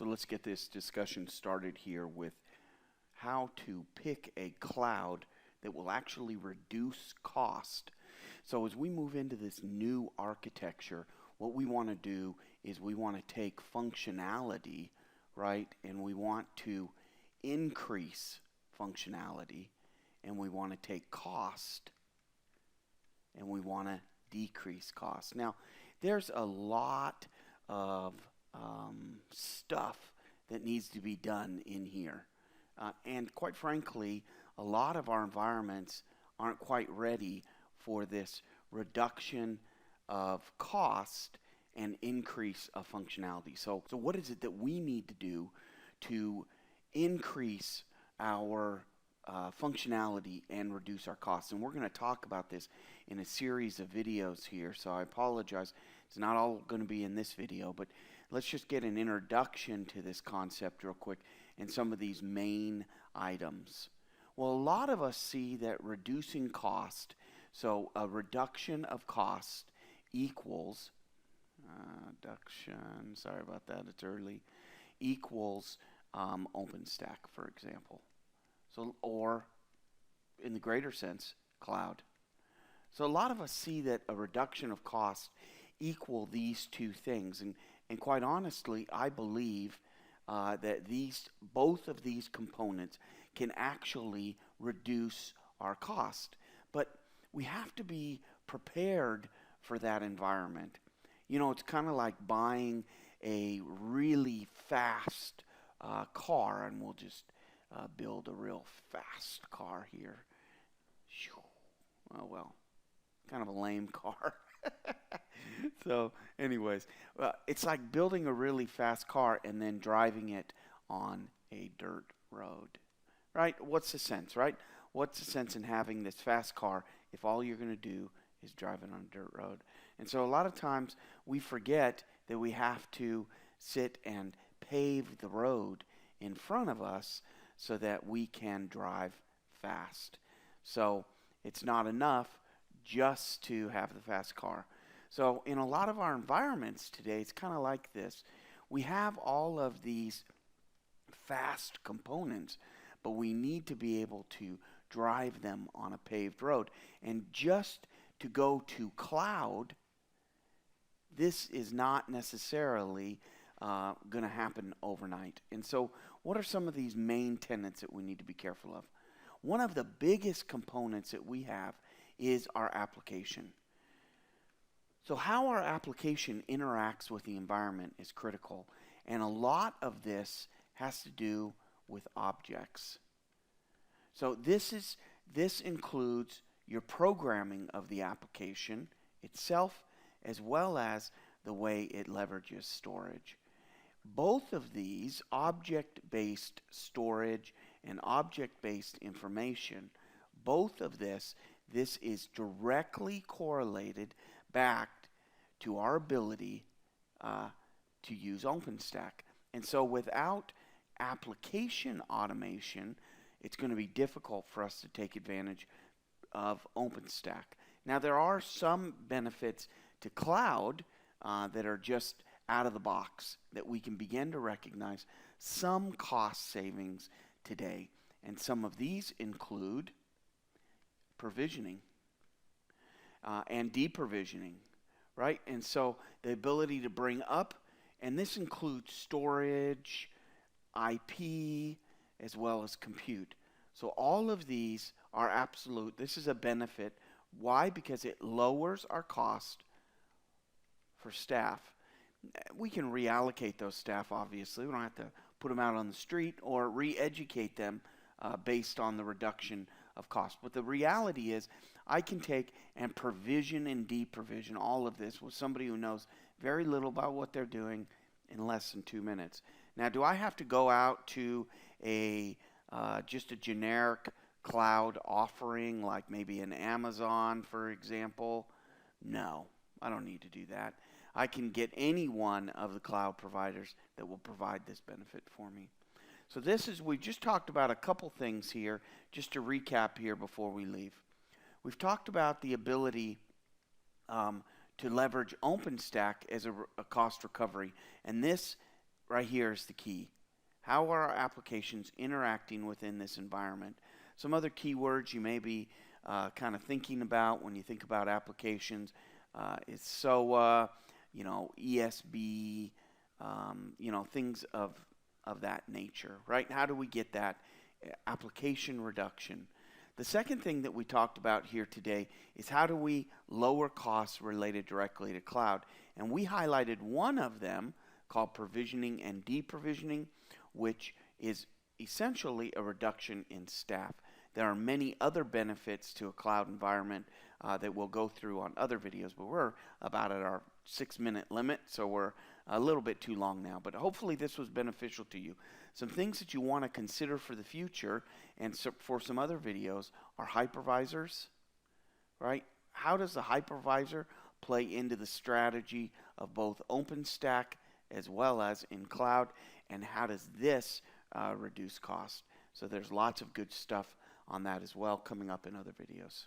So let's get this discussion started here with how to pick a cloud that will actually reduce cost. So as we move into this new architecture, what we want to do is we want to take functionality, right, and we want to increase functionality, and we want to take cost, and we want to decrease cost. Now, there's a lot of stuff that needs to be done in here. And quite frankly, a lot of our environments aren't quite ready for this reduction of cost and increase of functionality. So what is it that we need to do to increase our functionality and reduce our costs? And we're going to talk about this in a series of videos here, so I apologize. It's not all going to be in this video, but let's just get an introduction to this concept real quick and some of these main items. Well, a lot of us see that reducing cost, so a reduction of cost equals, sorry about that, it's early, equals OpenStack, for example. So, or in the greater sense, cloud. So a lot of us see that a reduction of cost equal these two things, and quite honestly, I believe that both of these components can actually reduce our cost. But we have to be prepared for that environment. You know, it's kind of like buying a really fast car, and we'll just build a real fast car here. Oh, well, kind of a lame car. So anyways, it's like building a really fast car and then driving it on a dirt road, right? What's the sense, right? What's the sense in having this fast car if all you're going to do is drive it on a dirt road? And so a lot of times we forget that we have to sit and pave the road in front of us so that we can drive fast. So it's not enough just to have the fast car. So in a lot of our environments today, it's kind of like this. We have all of these fast components, but we need to be able to drive them on a paved road. And just to go to cloud, this is not necessarily going to happen overnight. And so what are some of these main tenets that we need to be careful of? One of the biggest components that we have is our application. So how our application interacts with the environment is critical, and a lot of this has to do with objects. So this includes your programming of the application itself, as well as the way it leverages storage. Both of these, object-based storage and object-based information, both of this is directly correlated back to our ability to use OpenStack. And so without application automation, it's going to be difficult for us to take advantage of OpenStack. Now, there are some benefits to cloud that are just out of the box that we can begin to recognize some cost savings today. And some of these include provisioning and deprovisioning, right? And so the ability to bring up, and this includes storage, IP, as well as compute. So all of these are absolute. This is a benefit. Why? Because it lowers our cost for staff. We can reallocate those staff, obviously. We don't have to put them out on the street or re-educate them based on the reduction of cost. But the reality is I can take and provision and deprovision all of this with somebody who knows very little about what they're doing in less than 2 minutes. Now, do I have to go out to just a generic cloud offering like maybe an Amazon, for example? No, I don't need to do that. I can get any one of the cloud providers that will provide this benefit for me. So we've just talked about a couple things here, just to recap here before we leave. We've talked about the ability to leverage OpenStack as a cost recovery. And this right here is the key. How are our applications interacting within this environment? Some other keywords you may be kind of thinking about when you think about applications is SOA, ESB, things of that nature, right? How do we get that application reduction? The second thing that we talked about here today is how do we lower costs related directly to cloud? And we highlighted one of them called provisioning and deprovisioning, which is essentially a reduction in staff. There are many other benefits to a cloud environment that we'll go through on other videos, but we're about at our 6-minute limit, so we're a little bit too long now. But hopefully this was beneficial to you. Some things that you want to consider for the future and for some other videos are hypervisors, right? How does the hypervisor play into the strategy of both OpenStack as well as in cloud, and how does this reduce cost? So there's lots of good stuff on that as well coming up in other videos.